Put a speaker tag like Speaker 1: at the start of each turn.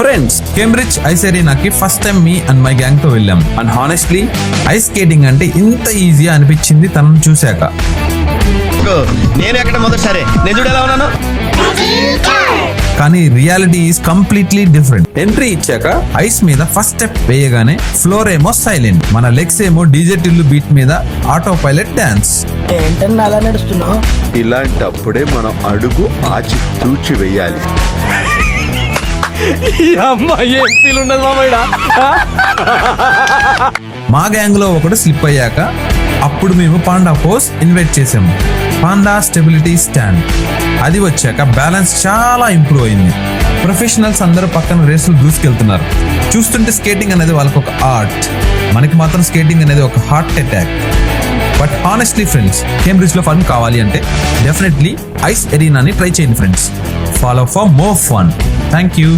Speaker 1: Friends, Cambridge ice ఎరీనాకి first time me and my gang తో వెళ్ళాం. అండ్ హానెస్ట్లీ ఐస్ స్కేటింగ్ అంటే ఇంత ఈజీ అనిపించింది తనను చూశాక.
Speaker 2: నేను ఎక్కడ మొదటిసారి నేను చూడు ఎలా ఉన్నాను.
Speaker 1: కానీ reality is completely different. Entry ఇచ్చాక ఐస్ మీద ఫస్ట్ స్టెప్ వేయగానే ఫ్లోర్ ఏమో సైలెంట్, మన లెగ్స్ ఏమో డీజే టిల్లు బీట్ మీద ఆటో పైలట్ డాన్స్.
Speaker 3: ఏంటన్నా అలా నడుస్తున్నావు?
Speaker 4: ఇలాంటప్పుడే మనం అడుగు ఆచి తూచి వెయ్యాలి.
Speaker 1: మా గ్యాంగ్ లో ఒకడు స్లిప్ అయ్యాక అప్పుడు మేము పాండా పోజ్ ఇన్వైట్ చేసాము. పాండా స్టెబిలిటీ స్టాండ్ అది వచ్చాక బ్యాలెన్స్ చాలా ఇంప్రూవ్ అయింది. ప్రొఫెషనల్స్ అందరూ పక్కన రేసులు దూసుకెళ్తున్నారు. చూస్తుంటే స్కేటింగ్ అనేది వాళ్ళకి ఒక ఆర్ట్, మనకి మాత్రం స్కేటింగ్ అనేది ఒక heart attack. But honestly friends, Cambridge లో ఫన్ కావాలి అంటే డెఫినెట్లీ ఐస్ ఎరీనాని ట్రై చేయండి friends. Follow for more fun. Thank you.